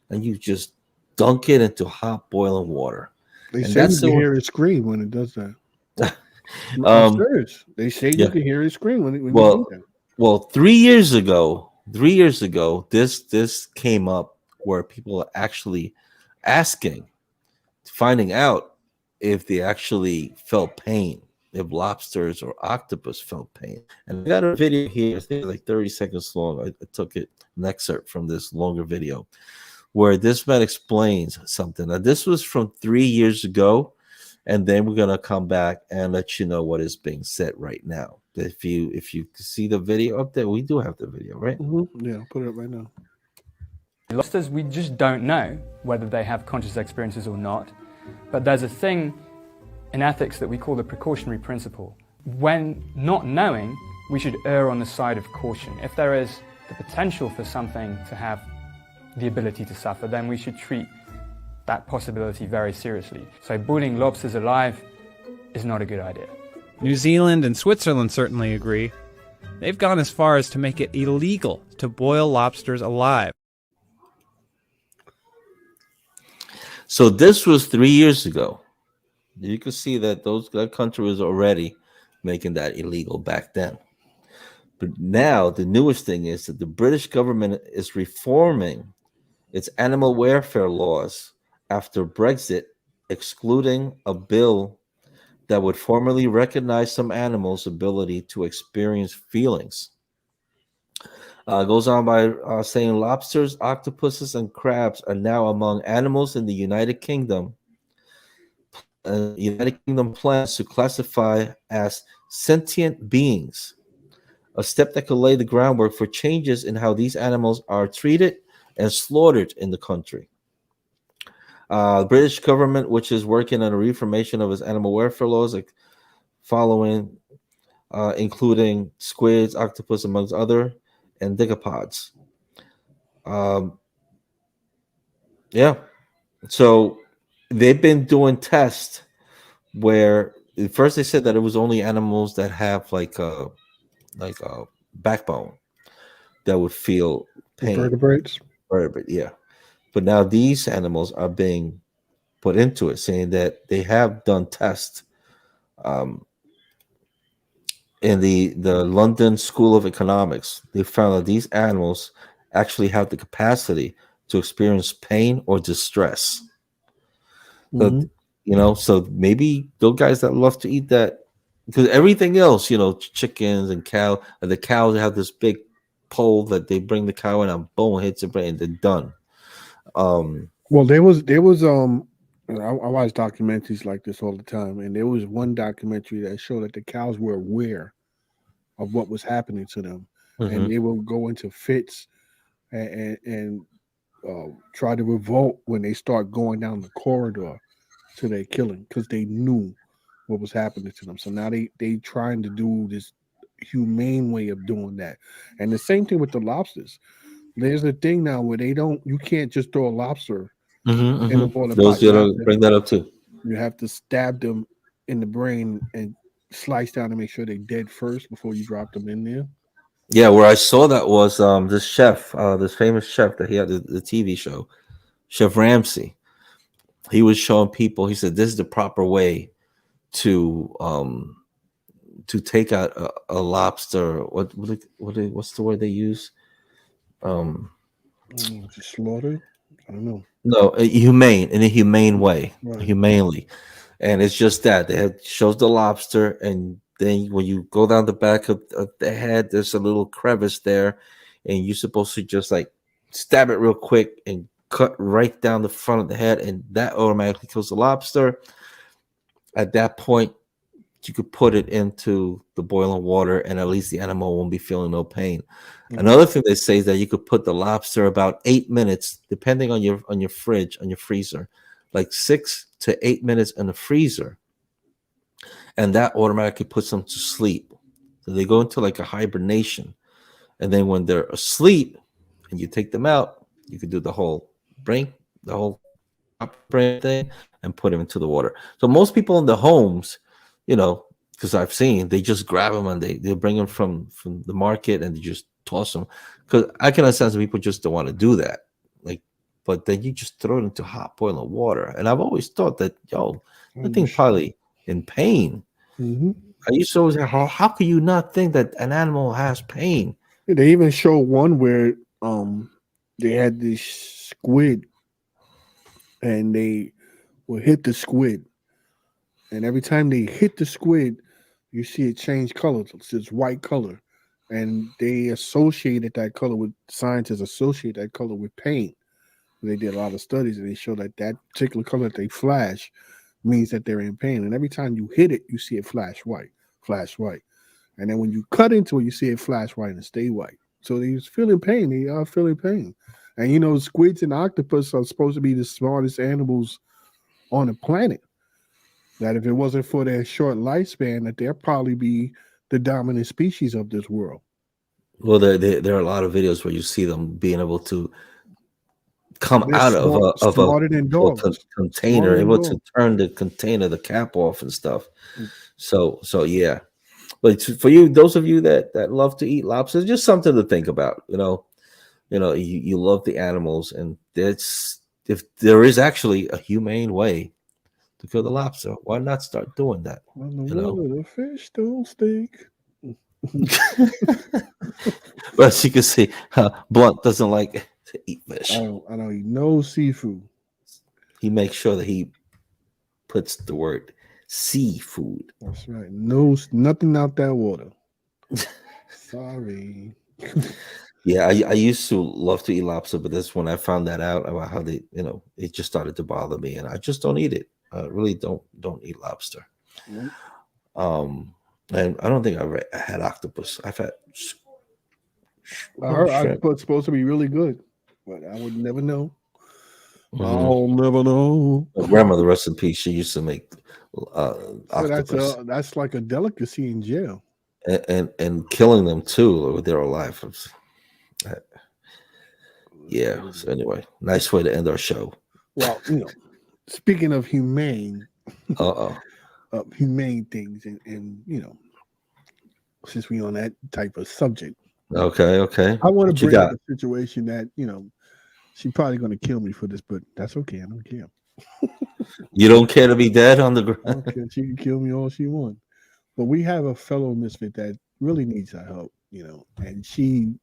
S1: and you just dunk it into hot boiling water,
S2: They
S1: and
S2: say you
S1: that's
S2: can
S1: the
S2: hear it scream when it does that. I'm
S1: um
S2: serious. They say you
S1: yeah.
S2: can hear it scream when you do
S1: Well,
S2: that.
S1: well, 3 years ago, this came up where people are actually asking, finding out if they actually felt pain, if lobsters or octopus felt pain. And I got a video here, I think it's like 30 seconds long. I took an excerpt from this longer video where this man explains something. Now, this was from 3 years ago, and then we're gonna come back and let you know what is being said right now. If you see the video up there, we do have the video, right?
S2: Yeah, I'll put it up right now.
S7: Lobsters, we just don't know whether they have conscious experiences or not. But there's a thing in ethics that we call the precautionary principle. When not knowing, we should err on the side of caution. If there is the potential for something to have the ability to suffer, then we should treat that possibility very seriously. So boiling lobsters alive is not a good idea.
S8: New Zealand and Switzerland certainly agree. They've gone as far as to make it illegal to boil lobsters alive.
S1: So this was 3 years ago. You can see that that country was already making that illegal back then. But now the newest thing is that the British government is reforming its animal welfare laws after Brexit, excluding a bill that would formally recognize some animals' ability to experience feelings. Goes on by saying lobsters, octopuses, and crabs are now among animals in the United Kingdom. United Kingdom plans to classify as sentient beings, a step that could lay the groundwork for changes in how these animals are treated and slaughtered in the country. The British government, which is working on a reformation of its animal welfare laws, like following, including squids, octopus, amongst other, and dicopods. Yeah, So they've been doing tests where at first they said that it was only animals that have like a backbone that would feel pain.
S2: Vertebrates.
S1: Vertebrate, yeah. But now these animals are being put into it, saying that they have done tests um, in the London School of Economics. They found that these animals actually have the capacity to experience pain or distress. So,
S2: Hmm.
S1: so maybe those guys that love to eat that, because everything else, chickens and the cows have this big pole that they bring the cow in and boom, hits the brain, and they're done. Um,
S2: Well, there was I watch documentaries like this all the time, and there was one documentary that showed that the cows were aware of what was happening to them, and
S1: mhm.
S2: they will go into fits and try to revolt when they start going down the corridor to their killing because they knew what was happening to them. So now they trying to do this humane way of doing that, and the same thing with the lobsters. There's a thing now where you can't just throw a lobster in a boiling
S1: Those
S2: pot.
S1: you know bring that up too.
S2: You have to stab them in the brain and slice down to make sure they're dead first before you drop them in there.
S1: Yeah, where I saw that was this chef, this famous chef that he had the TV show, Chef Ramsay. He was showing people. He said this is the proper way to um to take out a lobster. What's the word they use? Um,
S2: Just slaughter. I don't know.
S1: no, humane in a humane way,
S2: Right.
S1: humanely, and it's just that shows the lobster, and then when you go down the back of the head, there's a little crevice there, and you're supposed to just like stab it real quick and cut right down the front of the head, and that automatically kills the lobster. At that point, you could put it into the boiling water, and at least the animal won't be feeling no pain.
S2: Mhm.
S1: Another thing they say is that you could put the lobster about 8 minutes, depending on your fridge, on your freezer, like 6 to 8 minutes in the freezer, and that automatically puts them to sleep. So they go into like a hibernation, and then when they're asleep, and you take them out, you could do the whole brain thing, and put them into the water. So most people in the homes, you know, because I've seen they just grab them and they bring them from the market and they just toss them. Because I can understand some people just don't want to do that, like, but then you just throw it into hot boiling water. And I've always thought that that thing probably in pain.
S2: Mm-hmm.
S1: I used to always say, how can you not think that an animal has pain?
S2: They even show one where they had this squid and they will hit the squid, and every time they hit the squid, you see it change colors. It's this white color, and they associated that color with scientists associate that color with pain. They did a lot of studies and they show that that particular color that they flash means that they're in pain. And every time you hit it, you see it flash white. And then when you cut into it, you see it flash white and stay white. So he's feeling pain. They are feeling pain. And squids and octopus are supposed to be the smartest animals on the planet. That if it wasn't for their short lifespan, that they'll probably be the dominant species of this world.
S1: Well, there are a lot of videos where you see them being able to come
S2: They're
S1: out of
S2: smarter than dogs.
S1: container,
S2: Smarter than
S1: able to
S2: dogs.
S1: turn the container, the cap off and stuff. So yeah. But for you, those of you that love to eat lobsters, just something to think about. You love the animals, and that's if there is actually a humane way to kill the lobster, why not start doing that?
S2: On the
S1: You know,
S2: water, the fish don't stink.
S1: but as you can see, Blunt doesn't like to eat fish.
S2: I don't eat no seafood.
S1: He makes sure that he puts the word seafood.
S2: That's right. No, nothing out that water. Sorry.
S1: Yeah, I used to love to eat lobster, but that's when I found that out about how it just started to bother me, and I just don't eat it. I really don't eat lobster.
S2: Nope.
S1: And I don't think I've ever had octopus. I've had
S2: I heard
S1: shrimp.
S2: it's supposed to be really good, but I would never know.
S1: Mhm.
S2: I'll never know.
S1: My grandmother, rest in peace, she used to make
S2: So
S1: octopus
S2: that's like a delicacy in jail.
S1: and killing them too with their alive. Yeah. So anyway, nice way to end our show.
S2: Well, speaking of humane
S1: Uh-oh.
S2: humane things, and since we on that type of subject,
S1: Okay.
S2: I want to
S1: What you
S2: bring up
S1: got?
S2: a situation that she's probably going to kill me for this, but that's okay. I don't care.
S1: You don't care to be dead on the
S2: I don't
S1: ground?
S2: care. She can kill me all she wants. But we have a fellow misfit that really needs our help, and she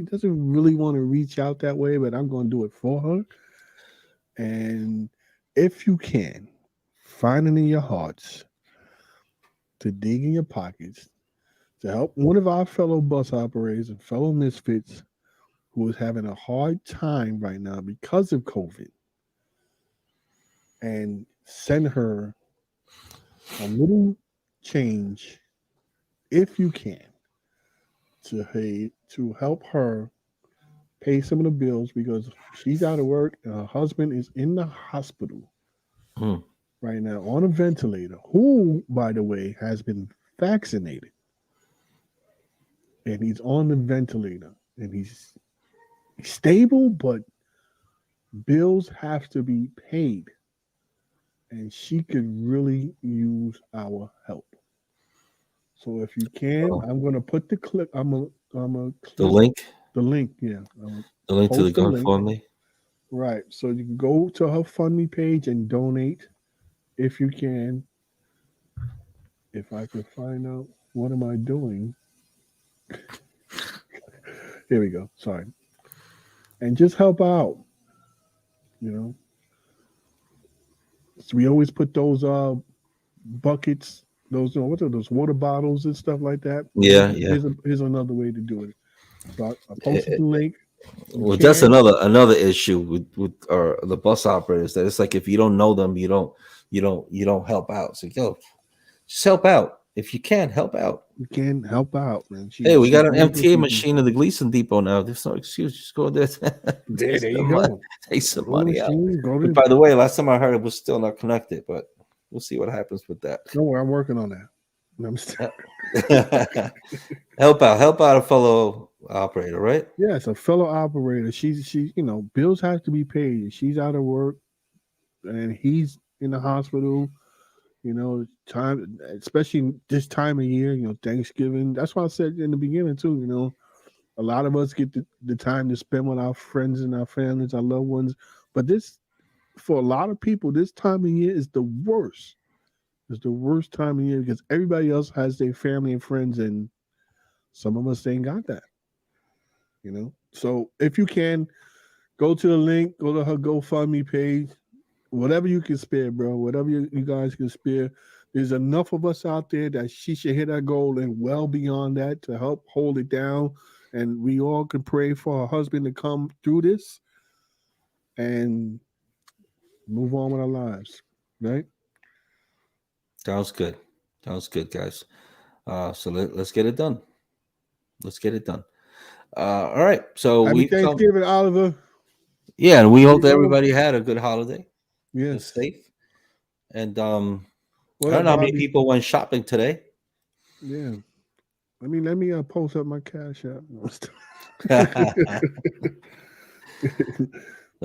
S2: doesn't really want to reach out that way, but I'm going to do it for her. And if you can, find it in your hearts to dig in your pockets to help one of our fellow bus operators and fellow misfits who is having a hard time right now because of COVID, and send her a little change, if you can, to help her pay some of the bills because she's out of work and her husband is in the hospital
S1: Hmm.
S2: right now on a ventilator, who, by the way, has been vaccinated. And he's on the ventilator and he's stable, but bills have to be paid. And she could really use our help. So if you can,
S1: Oh,
S2: I'm gonna put the clip. I'm a
S1: the
S2: clip
S1: link,
S2: the link. Yeah, I'm gonna
S1: the link to the
S2: post the link.
S1: GoFundMe.
S2: Right. So you can go to her FundMe page and donate if you can. If I can find out what am I doing. Here we go. Sorry. And just help out. You know. So we always put those buckets, those what are those water bottles and stuff like that.
S1: Yeah, yeah.
S2: Here's another way to do it. So I posted
S1: Eh,
S2: the link. You
S1: Well, that's
S2: can.
S1: another issue with the bus operators, that it's like if you don't know them, you don't help out. So yo, just help out if you can. Help out.
S2: You can help out, man.
S1: Hey, we
S2: She's
S1: got an
S2: doing what
S1: MTA
S2: she can.
S1: machine at the Gleason Depot now. There's no excuse. Just go there.
S2: There you
S1: Money,
S2: go.
S1: take some
S2: Go to
S1: money out.
S2: machine, go
S1: But
S2: to.
S1: by the way, last time I heard it was still not connected, but we'll see what happens with that.
S2: Don't worry, I'm working on that. I'm still,
S1: Help out a fellow operator, right?
S2: yeah, it's a fellow operator. She's bills have to be paid. She's out of work, and he's in the hospital. Time, especially this time of year. Thanksgiving. That's why I said in the beginning too. A lot of us get the time to spend with our friends and our families, our loved ones. But this, for a lot of people, this time of year is the worst. It's the worst time of year because everybody else has their family and friends, and some of us ain't got that. So if you can, go to the link, go to her GoFundMe page, whatever you can spare, bro, whatever you guys can spare. There's enough of us out there that she should hit her goal and well beyond that to help hold it down. And we all can pray for her husband to come through this and move on with our lives, right?
S1: Sounds good. Sounds good, guys. So let's get it done. Let's get it done. All right. So
S2: Happy
S1: we've come.
S2: Thanksgiving, Oliver.
S1: Yeah, and we
S2: There
S1: hope
S2: you
S1: that
S2: go.
S1: everybody had a good holiday. Was
S2: Yes.
S1: safe. And I
S2: What
S1: don't
S2: up,
S1: know how many
S2: Bobby?
S1: people went shopping today.
S2: Yeah. Let me post up my cash app.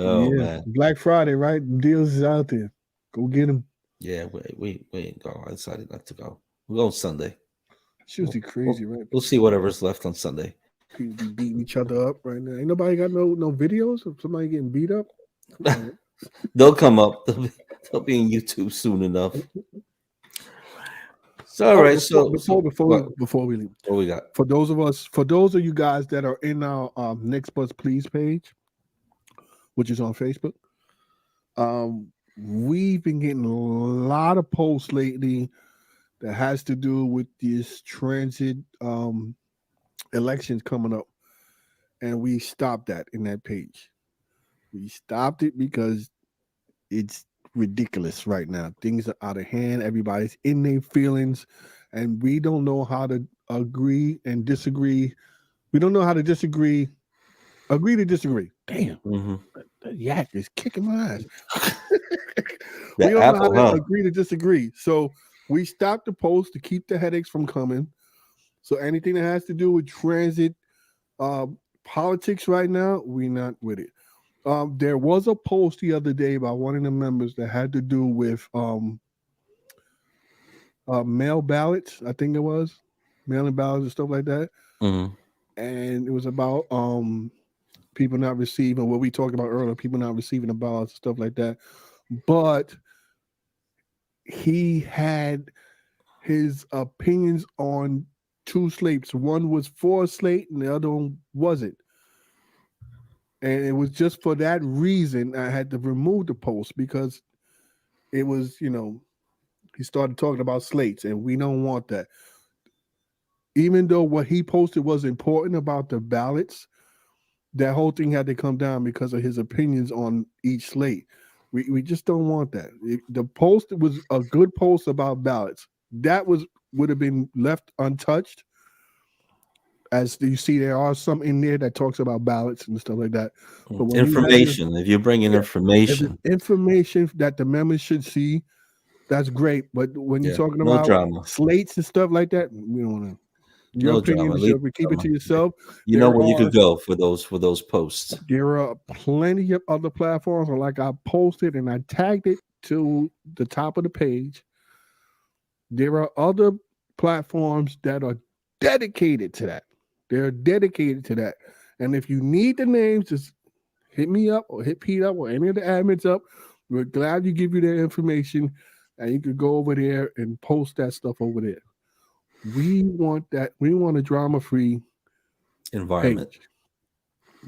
S1: Oh
S2: Yeah.
S1: man.
S2: Black Friday, right? Deals is out there. Go get them.
S1: Yeah, we ain't go. I decided not to go. We'll go Sunday.
S2: She was crazy, right?
S1: We'll see whatever's left on Sunday.
S2: People be beating each other up right now. Ain't nobody got no videos of somebody getting beat up. Come on.
S1: They'll come up. They'll be on YouTube soon enough. So all right.
S2: Before we leave,
S1: What we got?
S2: for those of you guys that are in our Next Bus Please page, which is on Facebook, we've been getting a lot of posts lately that has to do with this transit elections coming up, and we stopped that in that page. We stopped it because it's ridiculous right now. Things are out of hand. Everybody's in their feelings, and we don't know how to agree and disagree. We don't know how to disagree. Agree to disagree. Damn,
S1: Mm-hmm.
S2: that yak is kicking my ass.
S1: The
S2: We don't
S1: apple,
S2: know how to
S1: huh?
S2: agree to disagree. So we stopped the post to keep the headaches from coming. So anything that has to do with transit politics right now, we're not with it. There was a post the other day by one of the members that had to do with mail ballots. I think it was mailing ballots and stuff like that.
S1: Mhm.
S2: And it was about people not receiving what we talked about earlier, people not receiving the ballots and stuff like that. But he had his opinions on two slates. One was for a slate and the other one wasn't. And it was just for that reason I had to remove the post, because it was, he started talking about slates and we don't want that. Even though what he posted was important about the ballots, that whole thing had to come down because of his opinions on each slate. We just don't want that. The post was a good post about ballots. That would have been left untouched. As you see, there are some in there that talks about ballots and stuff like that. But when
S1: Information. If you're bringing information,
S2: information that the members should see, that's great. But when you're talking
S1: no
S2: about
S1: drama.
S2: slates and stuff like that, we don't want to. Your
S1: No
S2: opinion
S1: drama.
S2: is yours. Keep it to yourself.
S1: You know where you could go for those posts.
S2: There are plenty of other platforms, like I posted and I tagged it to the top of the page. There are other platforms that are dedicated to that. They're dedicated to that. And if you need the names, just hit me up or hit Pete up or any of the admins up. We're glad to give you their information, and you can go over there and post that stuff over there. We want that. We want a drama-free
S1: environment.
S2: page.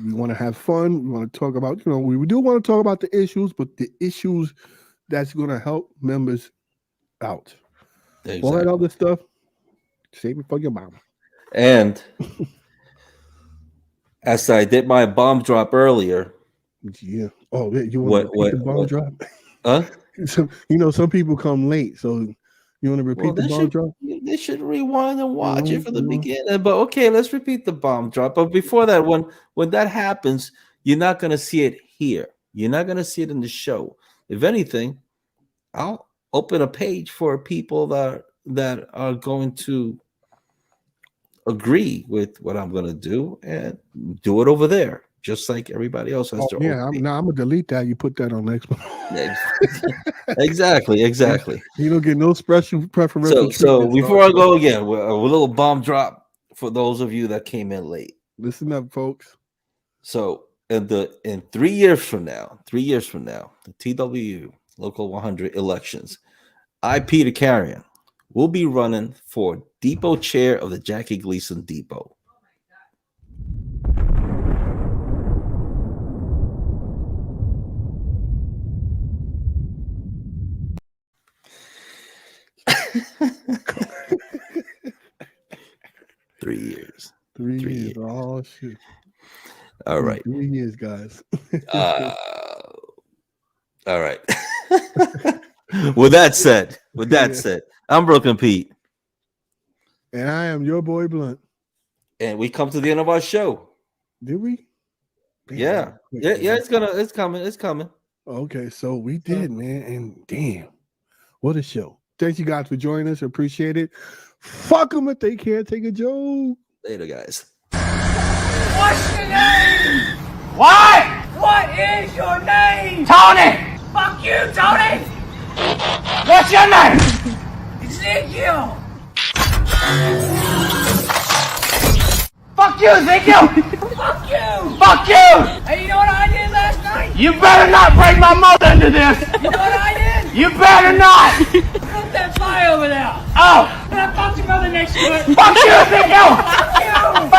S2: We want to have fun. We want to talk about, we do want to talk about the issues, but the issues that's going to help members out.
S1: Exactly.
S2: All that other stuff, save it for your mama.
S1: And as I did my bomb drop earlier.
S2: Yeah. Oh, you want to repeat the bomb drop?
S1: Huh?
S2: Some people come late, so you want to repeat the bomb drop?
S1: They should rewind and watch it from the beginning. But okay, let's repeat the bomb drop. But before that, when that happens, you're not going to see it here. You're not going to see it in the show. If anything, I'll open a page for people that are going to agree with what I'm going to do and do it over there, just like everybody else has to.
S2: Yeah, I'm gonna delete that. You put that on next one.
S1: Exactly.
S2: You don't get no special preferential.
S1: So before I go again, a little bomb drop for those of you that came in late.
S2: Listen up, folks.
S1: So in 3 years from now, the TWU Local 100 elections, I, Peter Carrion, will be running for depot chair of the Jackie Gleason Depot. Three years.
S2: 3 years. Oh shit.
S1: All right.
S2: 3 years, guys.
S1: All right. With that said, I'm Brooklyn Pete.
S2: And I am your boy Blunt.
S1: And we come to the end of our show.
S2: Did we?
S1: Yeah. It's coming.
S2: Okay, so we did, man. And damn, what a show. Thanks you guys for joining us. Appreciate it. Fuck them if they can't take a joke.
S1: Later, guys.
S4: What's your name? What? What is your name? Tony! Fuck you, Tony! What's your name? Ezekiel! Fuck you, Ezekiel! Fuck you! Fuck you! Hey, you know what I did last night? You better not bring my mother into this! You know what I did? You better not! Put that fly over there! Oh! And I fucked your mother next to it! Fuck you, Ezekiel! Fuck you!